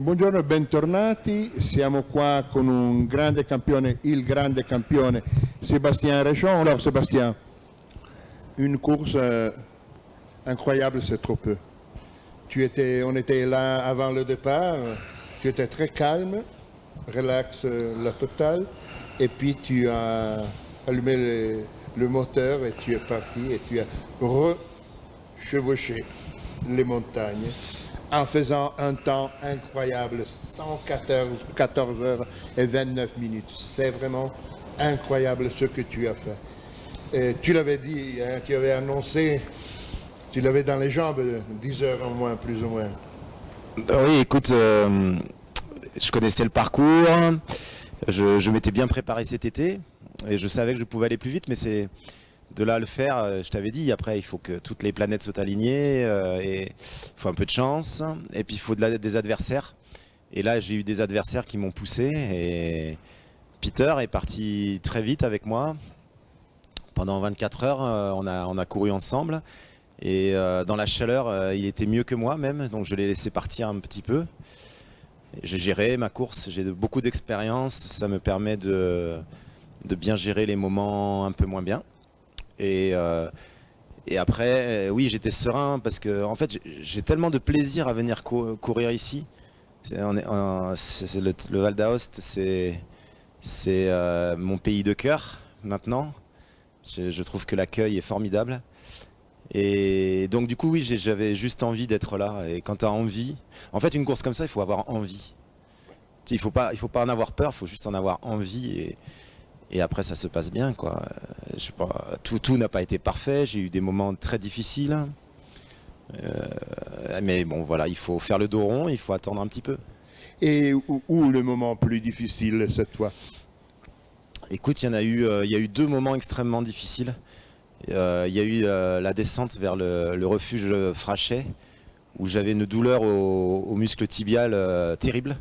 Buongiorno e bentornati, siamo qua con un grande campione, il grande campione Sébastien Réchon. Alors Sébastien, une course incroyable, c'est trop peu. On était là avant le départ, tu étais très calme, relax la totale, et puis tu as allumé le moteur et tu es parti et tu as rechevauché les montagnes en faisant un temps incroyable, 114 heures et 29 minutes. C'est vraiment incroyable ce que tu as fait. Et tu l'avais dit, hein, tu avais annoncé, tu l'avais dans les jambes, 10 heures au moins, plus ou moins. Oui, écoute, je connaissais le parcours, je m'étais bien préparé cet été et je savais que je pouvais aller plus vite, mais c'est de là à le faire, je t'avais dit, après il faut que toutes les planètes soient alignées, et il faut un peu de chance, et puis il faut des adversaires. Et là j'ai eu des adversaires qui m'ont poussé, et Peter est parti très vite avec moi. Pendant 24 heures, on a couru ensemble, et dans la chaleur, il était mieux que moi même, donc je l'ai laissé partir un petit peu. J'ai géré ma course, j'ai beaucoup d'expérience, ça me permet de bien gérer les moments un peu moins bien. Et après, oui, j'étais serein parce que en fait, j'ai tellement de plaisir à venir courir ici. Le Val d'Aoste, c'est mon pays de cœur maintenant. Je trouve que l'accueil est formidable. Et donc du coup, oui, j'avais juste envie d'être là. Et quand tu as envie, en fait, une course comme ça, il faut avoir envie. Il faut pas en avoir peur, il faut juste en avoir envie. Et après, ça se passe bien, quoi. Je sais pas, tout n'a pas été parfait. J'ai eu des moments très difficiles. Mais bon, voilà, il faut faire le dos rond, il faut attendre un petit peu. Et où le moment plus difficile cette fois? Écoute, il y a eu deux moments extrêmement difficiles. Il y a eu la descente vers le refuge Frachet, où j'avais une douleur au muscle tibial terrible.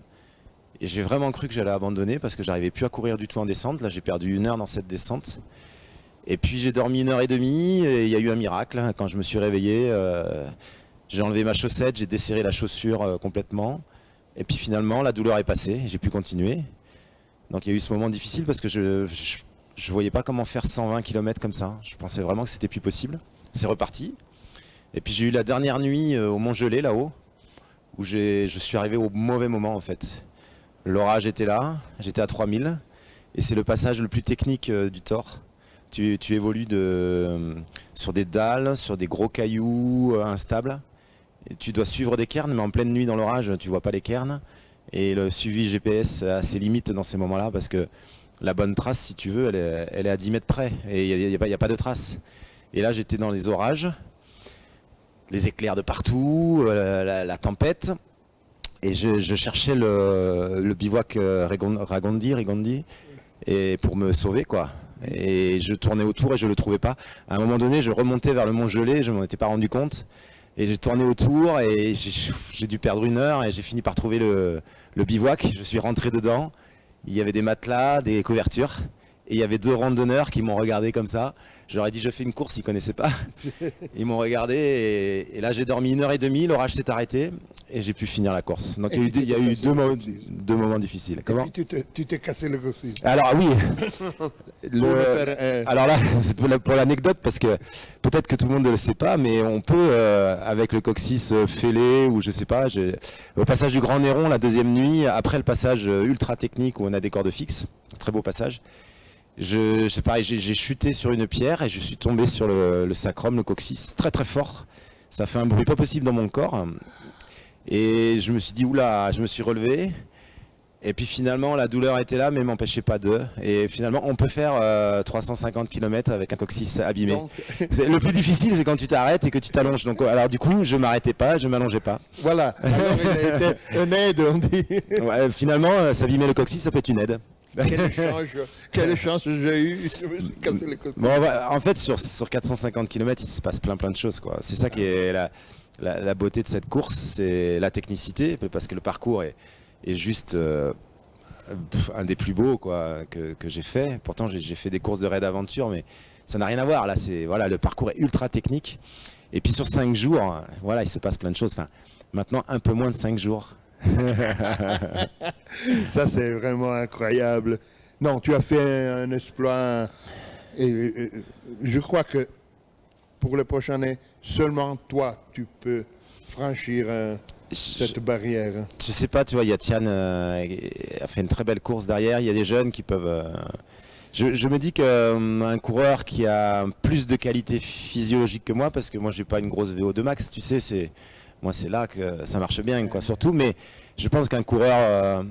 Et j'ai vraiment cru que j'allais abandonner parce que j'arrivais plus à courir du tout en descente. Là, j'ai perdu 1 heure dans cette descente. Et puis j'ai dormi 1 heure et demie et il y a eu un miracle. Quand je me suis réveillé, j'ai enlevé ma chaussette, j'ai desserré la chaussure complètement. Et puis finalement, la douleur est passée, j'ai pu continuer. Donc il y a eu ce moment difficile parce que je voyais pas comment faire 120 km comme ça. Je pensais vraiment que c'était plus possible. C'est reparti. Et puis j'ai eu la dernière nuit au Mont-Gelé là-haut, où je suis arrivé au mauvais moment en fait. L'orage était là, j'étais à 3000 et c'est le passage le plus technique du Thor. Tu évolues sur des dalles, sur des gros cailloux instables. Et tu dois suivre des cairns, mais en pleine nuit dans l'orage, tu vois pas les cairns. Et le suivi GPS a ses limites dans ces moments-là parce que la bonne trace, si tu veux, elle est à 10 mètres près et il n'y a pas de trace. Et là, j'étais dans les orages, les éclairs de partout, la tempête. Et je cherchais le bivouac Rigondi, et pour me sauver, quoi. Et je tournais autour et je le trouvais pas. À un moment donné, je remontais vers le Mont-Gelé, je m'en étais pas rendu compte. Et j'ai tourné autour et j'ai dû perdre 1 heure et j'ai fini par trouver le bivouac. Je suis rentré dedans. Il y avait des matelas, des couvertures. Et il y avait 2 randonneurs qui m'ont regardé comme ça. Je leur ai dit je fais une course, ils connaissaient pas. Ils m'ont regardé et là j'ai dormi 1 heure et demie, l'orage s'est arrêté et j'ai pu finir la course. Donc il y a eu deux moments difficiles. Comment? Et puis tu t'es cassé le coccyx. Alors oui. Alors là, c'est pour l'anecdote parce que peut-être que tout le monde ne le sait pas, mais on peut avec le coccyx fêlé ou je sais pas. Au passage du Grand Néron, la deuxième nuit, après le passage ultra technique où on a des cordes fixes, très beau passage. C'est pareil, j'ai chuté sur une pierre et je suis tombé sur le sacrum, le coccyx, très très fort. Ça fait un bruit pas possible dans mon corps. Et je me suis dit, oula, je me suis relevé. Et puis finalement, la douleur était là, mais m'empêchait pas de. Et finalement, on peut faire 350 km avec un coccyx abîmé. Donc... Le plus difficile, c'est quand tu t'arrêtes et que tu t'allonges. Donc, alors du coup, je m'arrêtais pas, je m'allongeais pas. Voilà, alors il a été une aide, on dit. Ouais, finalement, s'abîmer le coccyx, ça peut être une aide. Quelle chance j'ai eu de me casser les côtés. Bon, en fait, sur 450 km, il se passe plein de choses, quoi. C'est ça qui est la beauté de cette course, c'est la technicité, parce que le parcours est juste un des plus beaux, quoi, que j'ai fait. Pourtant, j'ai fait des courses de raid aventure, mais ça n'a rien à voir. Là, voilà, le parcours est ultra technique. Et puis sur 5 jours, voilà, il se passe plein de choses. Enfin, maintenant, un peu moins de 5 jours. Ça, c'est vraiment incroyable. Non, tu as fait un exploit. Et je crois que pour les prochaines années, seulement toi, tu peux franchir cette barrière. Je sais pas, tu vois, Yatian a fait une très belle course derrière. Il y a des jeunes qui peuvent. Je me dis qu'un coureur qui a plus de qualité physiologique que moi, parce que moi, j'ai pas une grosse VO2 max, tu sais, moi, c'est là que ça marche bien, quoi, surtout. Mais je pense qu'un coureur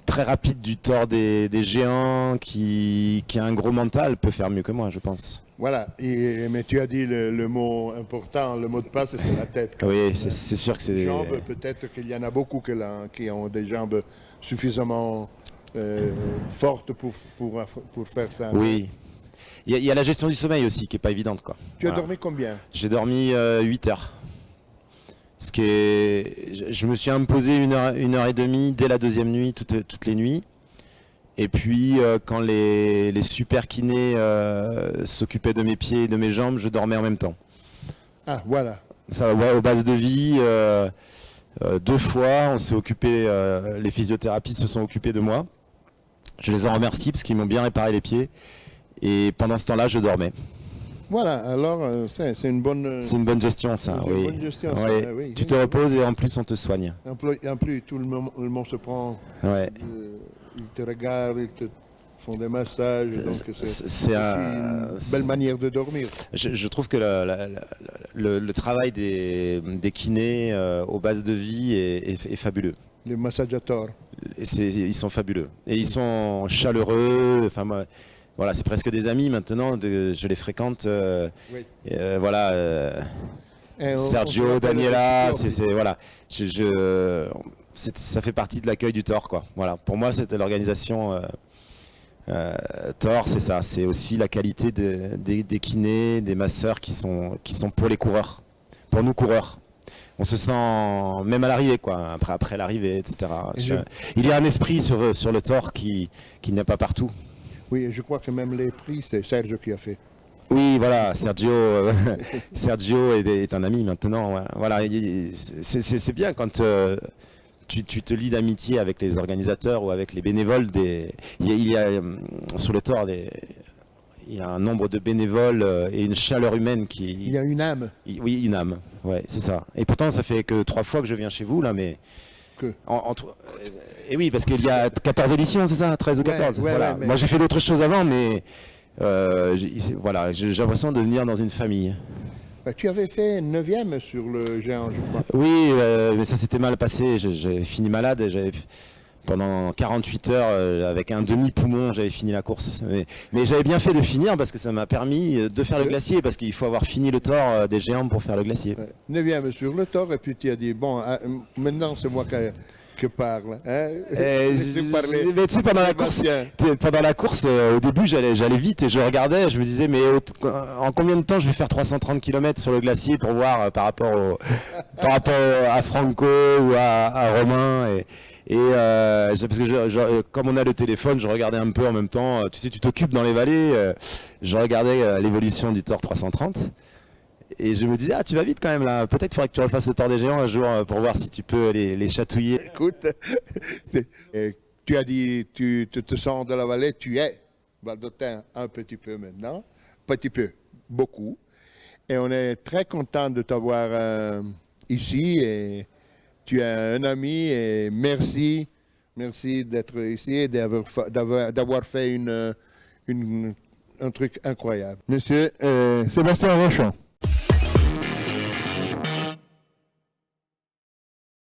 très rapide du Tour des géants, qui a un gros mental, peut faire mieux que moi, je pense. Voilà, mais tu as dit le mot important, le mot de passe, c'est la tête. Oui, c'est sûr que c'est... Les jambes, peut-être qu'il y en a beaucoup qui ont des jambes suffisamment fortes pour faire ça. Oui. Il y a la gestion du sommeil aussi qui n'est pas évidente, quoi. Tu as dormi combien? J'ai dormi 8 heures. Ce qui est... Je me suis imposé une heure et demie dès la deuxième nuit, toutes les nuits. Et puis, quand les super kinés s'occupaient de mes pieds et de mes jambes, je dormais en même temps. Ah, voilà. Ça, ouais, aux bases de vie, 2 fois, on s'est occupé, les physiothérapistes se sont occupés de moi. Je les en remercie parce qu'ils m'ont bien réparé les pieds. Et pendant ce temps-là, je dormais. Voilà, alors c'est une bonne... C'est une bonne gestion, ça, oui. Une bonne gestion, ça, Oui. oui. Tu te reposes et en plus, on te soigne. En plus, tout le monde se prend... Ouais. Ils te regardent, ils te font des massages, donc c'est une belle manière de dormir. Je trouve que le travail des kinés aux bases de vie est fabuleux. Les massageurs. Ils sont fabuleux. Et ils sont chaleureux. Enfin, moi, voilà, c'est presque des amis maintenant. Je les fréquente. Oui. Voilà. Sergio, Daniela, voilà. Ça fait partie de l'accueil du Tour, quoi. Voilà. Pour moi, c'était l'organisation Tour, c'est ça. C'est aussi la qualité des kinés, des masseurs qui sont pour les coureurs, pour nous coureurs. On se sent même à l'arrivée, quoi. Après l'arrivée, etc. Il y a un esprit sur le Tour qui n'est pas partout. Oui, et je crois que même les prix, c'est Sergio qui a fait. Oui, voilà, Sergio est un ami maintenant. Voilà, c'est bien quand tu te lies d'amitié avec les organisateurs ou avec les bénévoles. Il y a sur le Tour, il y a un nombre de bénévoles et une chaleur humaine qui... Il y a une âme. Oui, une âme, ouais, c'est ça. Et pourtant, ça fait que 3 fois que je viens chez vous, là, mais... Et oui, parce qu'il y a 14 éditions, c'est ça, 13 ou 14. Ouais, voilà. ouais, mais... Moi, j'ai fait d'autres choses avant, mais voilà, j'ai l'impression de venir dans une famille. Bah, tu avais fait 9e sur le géant, je crois. Oui, mais ça s'était mal passé. J'avais fini malade. Pendant 48 heures, avec un demi-poumon, j'avais fini la course. Mais j'avais bien fait de finir parce que ça m'a permis de faire le glacier, parce qu'il faut avoir fini le Tour des géants pour faire le glacier. 9e sur le Tour, et puis tu as dit, bon, maintenant c'est moi que parle. Hein. Mais tu sais, pendant la course, au début, j'allais vite et je regardais, je me disais, mais en combien de temps je vais faire 330 km sur le glacier pour voir par rapport à Franco ou à Romain parce que comme on a le téléphone, je regardais un peu en même temps. Tu sais, tu t'occupes dans les vallées. Je regardais l'évolution du Tour 330. Et je me disais, tu vas vite quand même là. Peut-être qu'il faudrait que tu refasses le Tour des géants un jour pour voir si tu peux les chatouiller. Écoute, tu as dit, tu te sens de la vallée, tu es Valdotin un petit peu maintenant. Petit peu, beaucoup. Et on est très content de t'avoir ici. Et tu es un ami et merci d'être ici et d'avoir fait un truc incroyable. Monsieur Sébastien Rochon.